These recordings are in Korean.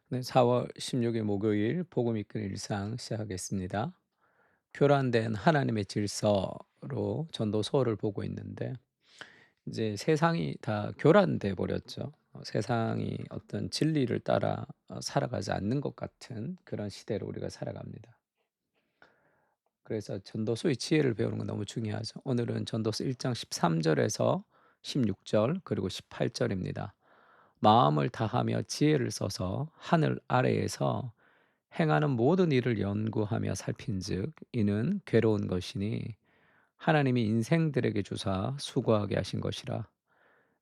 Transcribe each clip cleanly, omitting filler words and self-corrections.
네, 4월 16일 목요일 복음 이끄는 일상 시작하겠습니다. 교란된 하나님의 질서로 전도서를 보고 있는데 이제 세상이 다 교란돼 버렸죠. 세상이 어떤 진리를 따라 살아가지 않는 것 같은 그런 시대로 우리가 살아갑니다. 그래서 전도서의 지혜를 배우는 건 너무 중요하죠. 오늘은 전도서 1장 13절에서 16절 그리고 18절입니다. 마음을 다하며 지혜를 써서 하늘 아래에서 행하는 모든 일을 연구하며 살핀즉 이는 괴로운 것이니 하나님이 인생들에게 주사 수고하게 하신 것이라.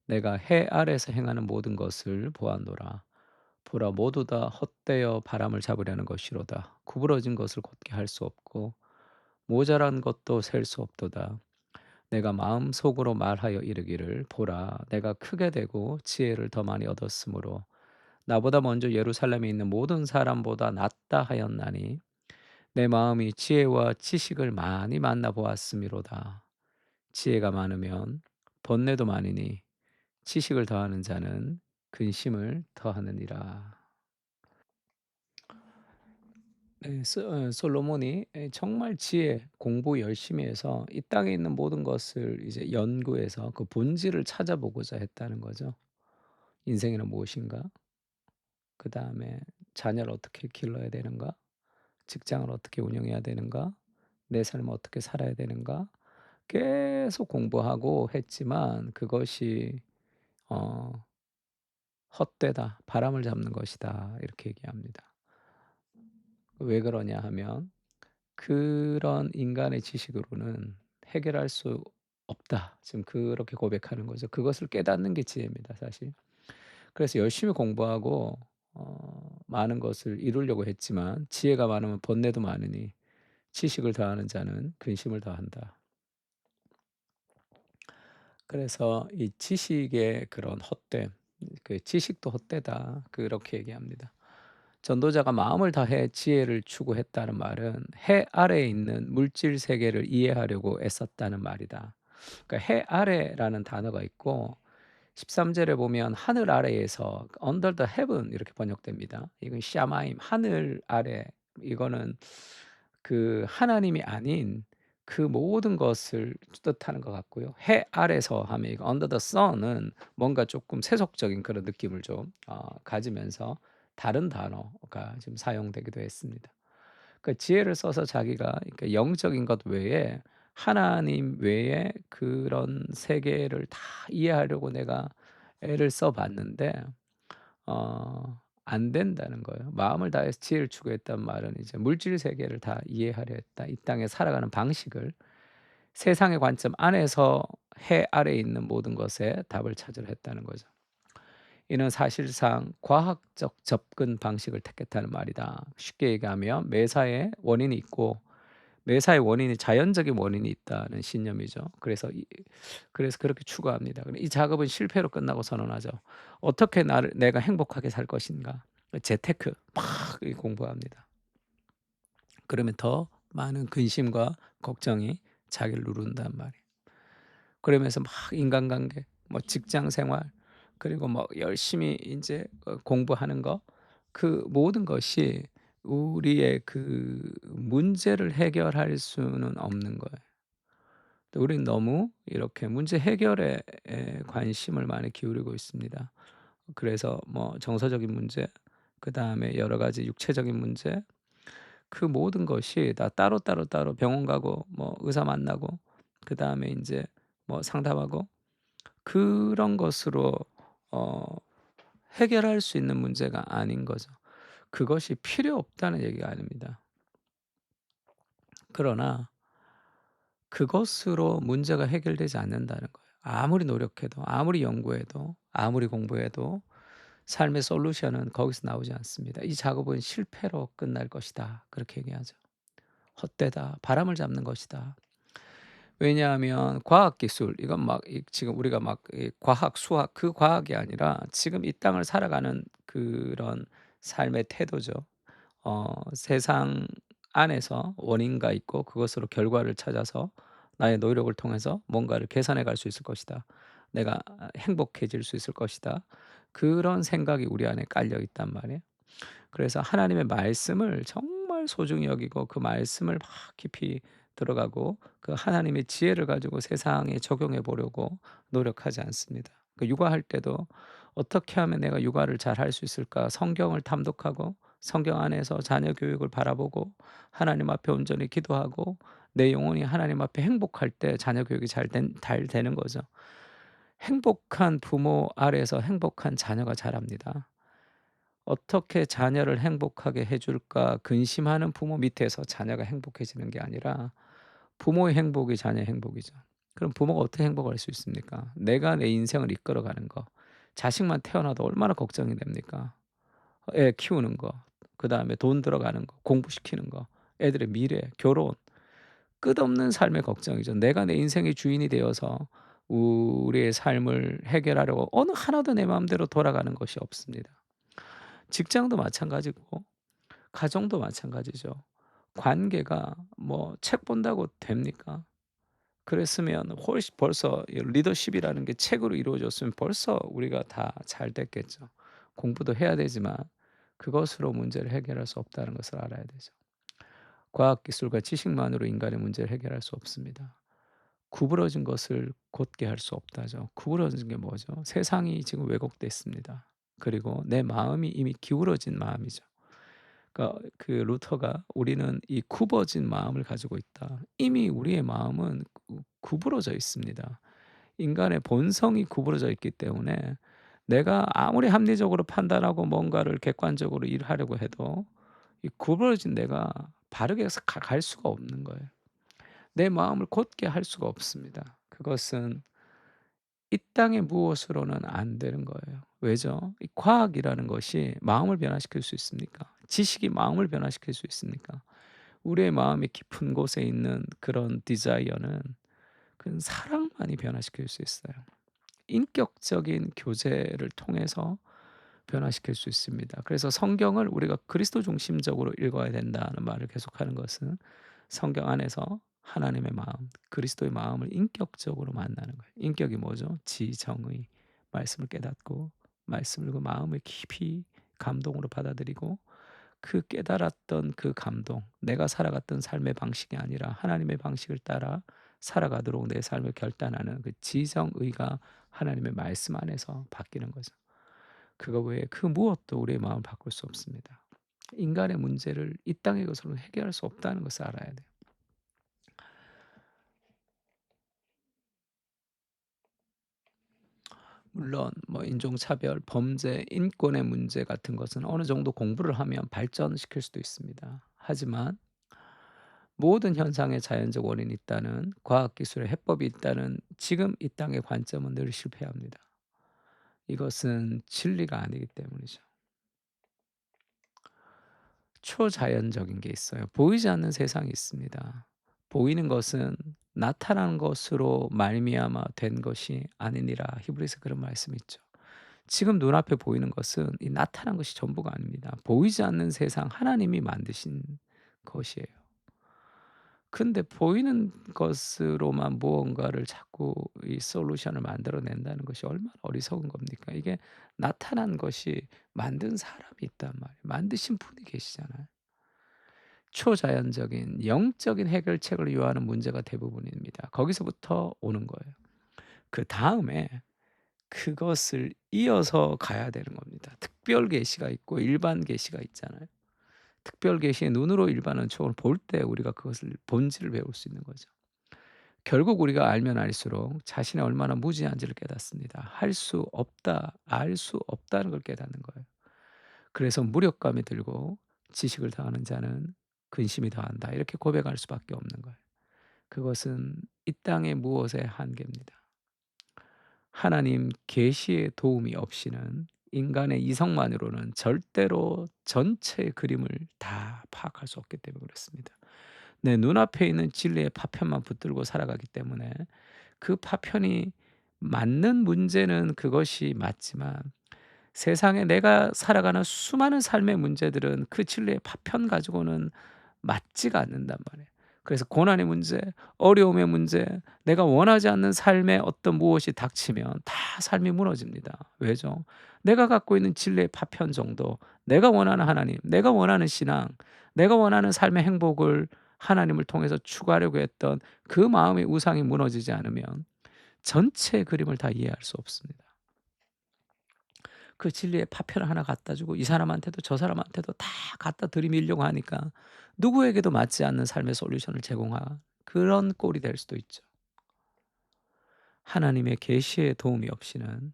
내가 해 아래서 행하는 모든 것을 보았노라. 보라 모두 다 헛되어 바람을 잡으려는 것이로다. 구부러진 것을 곧게 할 수 없고 모자란 것도 셀 수 없도다. 내가 마음속으로 말하여 이르기를 보라 내가 크게 되고 지혜를 더 많이 얻었으므로 나보다 먼저 예루살렘에 있는 모든 사람보다 낫다 하였나니 내 마음이 지혜와 지식을 많이 만나 보았음이로다. 지혜가 많으면 번뇌도 많으니 지식을 더하는 자는 근심을 더하느니라. 네, 솔로몬이 정말 지혜, 공부 열심히 해서 이 땅에 있는 모든 것을 이제 연구해서 그 본질을 찾아보고자 했다는 거죠. 인생이란 무엇인가? 그 다음에 자녀를 어떻게 길러야 되는가? 직장을 어떻게 운영해야 되는가? 내 삶을 어떻게 살아야 되는가? 계속 공부하고 했지만 그것이 어 "헛되다. 바람을 잡는 것이다." 이렇게 얘기합니다. 왜 그러냐 하면 "그런 인간의 지식으로는 해결할 수 없다." 지금 그렇게 고백하는 거죠. 그것을 깨닫는 게 지혜입니다 사실. 그래서 열심히 공부하고 많은 것을 이루려고 했지만 지혜가 많으면 번뇌도 많으니 지식을 더하는 자는 근심을 더한다. 그래서 이 지식의 그런 헛됨, 그 "지식도 헛되다." 그렇게 얘기합니다. 전도자가 마음을 다해 지혜를 추구했다는 말은 해 아래에 있는 물질 세계를 이해하려고 애썼다는 말이다. 그러니까 해 아래라는 단어가 있고 13 절에 보면 하늘 아래에서 under the heaven 이렇게 번역됩니다. 이건 샤마임 하늘 아래, 이거는 그 하나님이 아닌 그 모든 것을 뜻하는 것 같고요. 해 아래서 하면 이거 under the sun은 뭔가 조금 세속적인 그런 느낌을 좀 가지면서 다른 단어가 지금 사용되기도 했습니다. 그 지혜를 써서 자기가 그러니까 영적인 것 외에 하나님 외에 그런 세계를 다 이해하려고 내가 애를 써 봤는데 안 된다는 거예요. 마음을 다해서 지혜를 추구했단 말은 이제 물질 세계를 다 이해하려 했다. 이 땅에 살아가는 방식을 세상의 관점 안에서 해 아래에 있는 모든 것에 답을 찾으려 했다는 거죠. 이는 사실상 과학적 접근 방식을 택했다는 말이다. 쉽게 얘기하면 매사에 원인이 있고 매사의 원인이 자연적인 원인이 있다는 신념이죠. 그래서 그렇게 추구합니다. 이 작업은 실패로 끝나고 선언하죠. 어떻게 나를 내가 행복하게 살 것인가? 재테크 막 공부합니다. 그러면 더 많은 근심과 걱정이 자기를 누른단 말이에요. 그러면서 막 인간관계, 뭐 직장 생활, 그리고 뭐 열심히 인제 공부하는 거, 그 모든 것이 우리의 그 문제를 해결할 수는 없는 거예요. 또 우리는 너무 이렇게 문제 해결에 관심을 많이 기울이고 있습니다. 그래서 뭐 정서적인 문제, 그다음에 여러 가지 육체적인 문제, 그 모든 것이 다 따로 병원 가고 뭐 의사 만나고 그다음에 인제 뭐 상담하고 그런 것으로 어 해결할 수 있는 문제가 아닌 거죠. 그것이 필요 없다는 얘기가 아닙니다. 그러나 그것으로 문제가 해결되지 않는다는 거예요. 아무리 노력해도 아무리 연구해도 아무리 공부해도 삶의 솔루션은 거기서 나오지 않습니다. "이 작업은 실패로 끝날 것이다." 그렇게 얘기하죠. "헛되다. 바람을 잡는 것이다." 왜냐하면 과학 기술 이건 막 지금 우리가 막 과학, 수학 그 과학이 아니라 지금 이 땅을 살아가는 그런 삶의 태도죠. 세상 안에서 원인가 있고 그것으로 결과를 찾아서 나의 노력을 통해서 뭔가를 개선해 갈 수 있을 것이다. 내가 행복해질 수 있을 것이다. 그런 생각이 우리 안에 깔려 있단 말이에요. 그래서 하나님의 말씀을 정말 소중히 여기고 그 말씀을 막 깊이 들어가고 그 하나님의 지혜를 가지고 세상에 적용해 보려고 노력하지 않습니다. 그 육아할 때도 '어떻게 하면 내가 육아를 잘 할 수 있을까?' 성경을 탐독하고 성경 안에서 자녀 교육을 바라보고 하나님 앞에 온전히 기도하고 내 영혼이 하나님 앞에 행복할 때 자녀 교육이 잘 되는 거죠. 행복한 부모 아래에서 행복한 자녀가 자랍니다. 어떻게 자녀를 행복하게 해 줄까 근심하는 부모 밑에서 자녀가 행복해지는 게 아니라 부모의 행복이 자녀의 행복이죠. 그럼 부모가 어떻게 행복할 수 있습니까? 내가 내 인생을 이끌어가는 거. 자식만 태어나도 얼마나 걱정이 됩니까? 애 키우는 거, 그다음에 돈 들어가는 거, 공부시키는 거, 애들의 미래, 결혼, 끝없는 삶의 걱정이죠. 내가 내 인생의 주인이 되어서 우리의 삶을 해결하려고 어느 하나도 내 마음대로 돌아가는 것이 없습니다. 직장도 마찬가지고 가정도 마찬가지죠. 관계가 뭐 책 본다고 됩니까? 그랬으면 훨씬 벌써 이 리더십이라는 게 책으로 이루어졌으면 벌써 우리가 다 잘 됐겠죠. 공부도 해야 되지만 그것으로 문제를 해결할 수 없다는 것을 알아야 되죠. 과학 기술과 지식만으로 인간의 문제를 해결할 수 없습니다. 구부러진 것을 곧게 할 수 없다죠. 구부러진 게 뭐죠? 세상이 지금 왜곡됐습니다. 그리고 내 마음이 이미 기울어진 마음이죠. 그러니까 그 루터가 "우리는 이 굽어진 마음을 가지고 있다." 이미 우리의 마음은 구부러져 있습니다. 인간의 본성이 구부러져 있기 때문에 내가 아무리 합리적으로 판단하고 뭔가를 객관적으로 일하려고 해도 이 구부러진 내가 바르게 갈 수가 없는 거예요. 내 마음을 곧게 할 수가 없습니다. 그것은 이 땅의 무엇으로는 안 되는 거예요. 왜죠? 이 과학이라는 것이 마음을 변화시킬 수 있습니까? 지식이 마음을 변화시킬 수 있습니까? 우리의 마음의 깊은 곳에 있는 그런 디자이어는 그건 사랑만이 변화시킬 수 있어요. 인격적인 교제를 통해서 변화시킬 수 있습니다. 그래서 성경을 우리가 그리스도 중심적으로 읽어야 된다는 말을 계속하는 것은 성경 안에서 하나님의 마음, 그리스도의 마음을 인격적으로 만나는 거예요. 인격이 뭐죠? 지정의 말씀을 깨닫고 말씀을 그 마음을 깊이 감동으로 받아들이고 그 깨달았던 그 감동, 내가 살아갔던 삶의 방식이 아니라 하나님의 방식을 따라 살아가도록 내 삶을 결단하는 그 지정의가 하나님의 말씀 안에서 바뀌는 거죠. 그거 외에 그 무엇도 우리의 마음을 바꿀 수 없습니다. 인간의 문제를 이 땅의 것으로 해결할 수 없다는 것을 알아야 돼요. 물론 뭐 인종차별, 범죄, 인권의 문제 같은 것은 어느 정도 공부를 하면 발전시킬 수도 있습니다. 하지만 모든 현상에 자연적 원인이 있다는 과학기술의 해법이 있다는 지금 이 땅의 관점은 늘 실패합니다. 이것은 진리가 아니기 때문이죠. 초자연적인 게 있어요. 보이지 않는 세상이 있습니다. 보이는 것은 나타난 것으로 말미암아 된 것이 아니니라. 히브리서 그런 말씀이 있죠. 지금 눈앞에 보이는 것은 이 나타난 것이 전부가 아닙니다. 보이지 않는 세상 하나님이 만드신 것이에요. 근데 보이는 것으로만 무언가를 자꾸 이 솔루션을 만들어 낸다는 것이 얼마나 어리석은 겁니까? 이게 나타난 것이 만든 사람이 있단 말이에요. 만드신 분이 계시잖아요. 초자연적인 영적인 해결책을 요하는 문제가 대부분입니다. 거기서부터 오는 거예요. 그다음에 그것을 이어서 가야 되는 겁니다. 특별 계시가 있고 일반 계시가 있잖아요. 특별 계시의 눈으로 일반 촉을 볼 때 우리가 그것을 본질을 배울 수 있는 거죠. 결국 우리가 알면 알수록 자신이 얼마나 무지한지를 깨닫습니다. 할 수 없다, 알 수 없다는 걸 깨닫는 거예요. 그래서 무력감이 들고 지식을 당하는 자는 근심이 더한다. 이렇게 고백할 수밖에 없는 거예요. 그것은 이 땅의 무엇의 한계입니다. 하나님 계시의 도움이 없이는 인간의 이성만으로는 절대로 전체의 그림을 다 파악할 수 없기 때문에 그렇습니다. 내 눈앞에 있는 진리의 파편만 붙들고 살아가기 때문에 그 파편이 맞는 문제는 그것이 맞지만 세상에 내가 살아가는 수많은 삶의 문제들은 그 진리의 파편 가지고는 맞지가 않는단 말이에요. 그래서 고난의 문제, 어려움의 문제, 내가 원하지 않는 삶에 어떤 무엇이 닥치면 다 삶이 무너집니다. 왜죠? 내가 갖고 있는 진리의 파편 정도, 내가 원하는 하나님, 내가 원하는 신앙, 내가 원하는 삶의 행복을 하나님을 통해서 추구하려고 했던 그 마음의 우상이 무너지지 않으면 전체 그림을 다 이해할 수 없습니다. 그 진리의 파편을 하나 갖다 주고 이 사람한테도 저 사람한테도 다 갖다 들이밀려고 하니까 누구에게도 맞지 않는 삶의 솔루션을 제공한 그런 꼴이 될 수도 있죠. 하나님의 계시의 도움이 없이는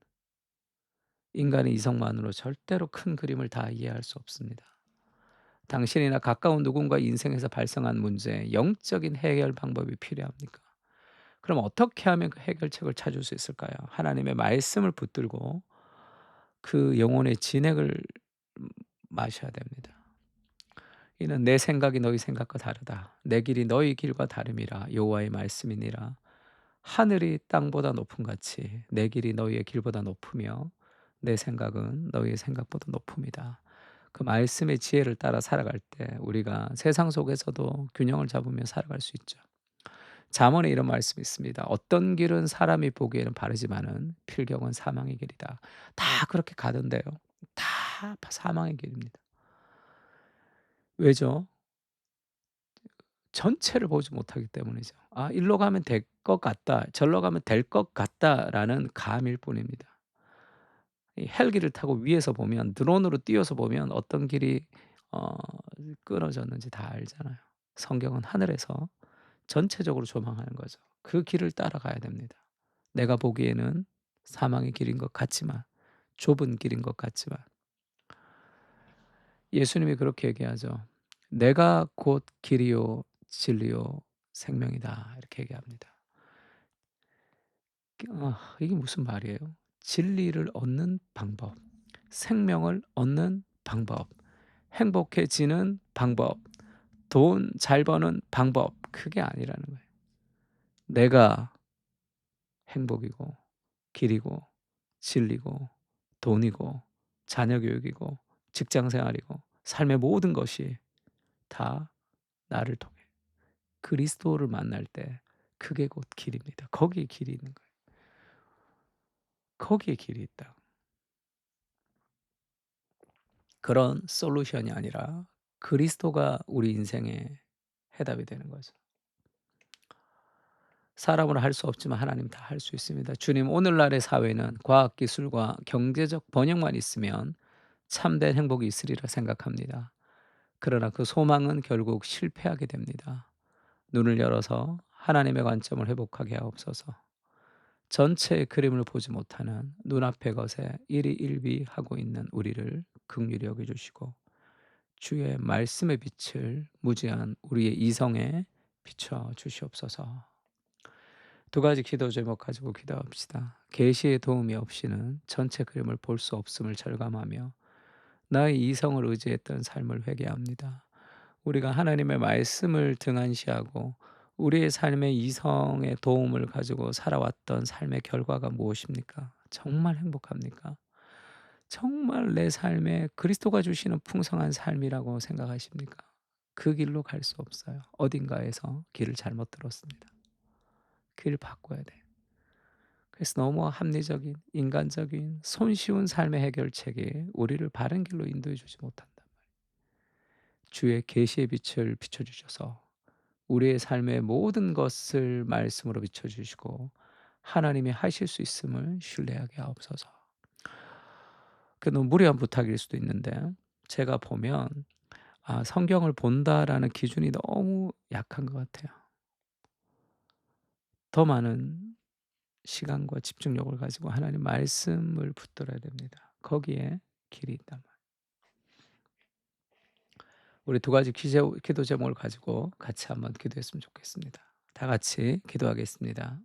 인간의 이성만으로 절대로 큰 그림을 다 이해할 수 없습니다. 당신이나 가까운 누군가의 인생에서 발생한 문제에 영적인 해결 방법이 필요합니까? 그럼 어떻게 하면 그 해결책을 찾을 수 있을까요? 하나님의 말씀을 붙들고 그 영혼의 진액을 음 마셔야 됩니다. 이는 내 생각이 너희 생각과 다르다. 내 길이 너희 길과 다름이라. 여호와의 말씀이니라. 하늘이 땅보다 높음 같이 내 길이 너희의 길보다 높으며 내 생각은 너희의 생각보다 높음이다. 그 말씀의 지혜를 따라 살아갈 때 우리가 세상 속에서도 균형을 잡으며 살아갈 수 있죠. 잠언에 이런 말씀이 있습니다. 어떤 길은 사람이 보기에는 바르지만은 필경은 사망의 길이다. 다 그렇게 가던데요. 다 사망의 길입니다. 왜죠? 전체를 보지 못하기 때문이죠. '아 일로 가면 될 것 같다. 절로 가면 될 것 같다.'라는 감일 뿐입니다. 이 헬기를 타고 위에서 보면 드론으로 띄워서 보면 어떤 길이 어 끊어졌는지 다 알잖아요. 성경은 하늘에서 전체적으로 조망하는 거죠. 그 길을 따라가야 됩니다. 내가 보기에는 사망의 길인 것 같지만 좁은 길인 것 같지만 예수님이 그렇게 얘기하죠. "내가 곧 길이요 진리요 생명이다." 이렇게 얘기합니다. 이게 무슨 말이에요? 진리를 얻는 방법, 생명을 얻는 방법, 행복해지는 방법, 돈 잘 버는 방법 그게 아니라는 거예요. 내가 행복이고 길이고 진리고 돈이고 자녀 교육이고 직장 생활이고 삶의 모든 것이 다 나를 통해 그리스도를 만날 때 그게 곧 길입니다. 거기에 길이 있는 거예요. 거기에 길이 있다. 그런 솔루션이 아니라 그리스도가 우리 인생의 해답이 되는 거죠. 사람으로 할 수 없지만 하나님 다 할 수 있습니다. 주님 오늘날의 사회는 과학 기술과 경제적 번영만 있으면 참된 행복이 있으리라 생각합니다. 그러나 그 소망은 결국 실패하게 됩니다. 눈을 열어서 하나님의 관점을 회복하게 하옵소서. 전체의 그림을 보지 못하는 눈앞의 것에 일희일비하고 있는 우리를 긍휼히 여겨 주시고 주의 말씀의 빛을 무지한 우리의 이성에 비춰 주시옵소서. 두 가지 기도 제목 가지고 기도합시다. 계시의 도움이 없이는 전체 그림을 볼 수 없음을 절감하며 나의 이성을 의지했던 삶을 회개합니다. 우리가 하나님의 말씀을 등한시하고 우리의 삶의 이성의 도움을 가지고 살아왔던 삶의 결과가 무엇입니까? 정말 행복합니까? 정말 내 삶에 그리스도가 주시는 풍성한 삶이라고 생각하십니까? 그 길로 갈 수 없어요. 어딘가에서 길을 잘못 들었습니다. 길 바꿔야 돼. 그래서 너무 합리적인, 인간적인, 손쉬운 삶의 해결책이 우리를 바른 길로 인도해 주지 못한다. 주의 계시의 빛을 비춰 주셔서 우리의 삶의 모든 것을 말씀으로 비춰 주시고 하나님이 하실 수 있음을 신뢰하게 하옵소서. 그 너무 무리한 부탁일 수도 있는데 제가 보면 성경을 본다라는 기준이 너무 약한 것 같아요. 더 많은 시간과 집중력을 가지고 하나님 말씀을 붙들어야 됩니다. 거기에 길이 있단 말이에요. 우리 두 가지 기도 제목을 가지고 같이 한번 기도했으면 좋겠습니다. 다 같이 기도하겠습니다.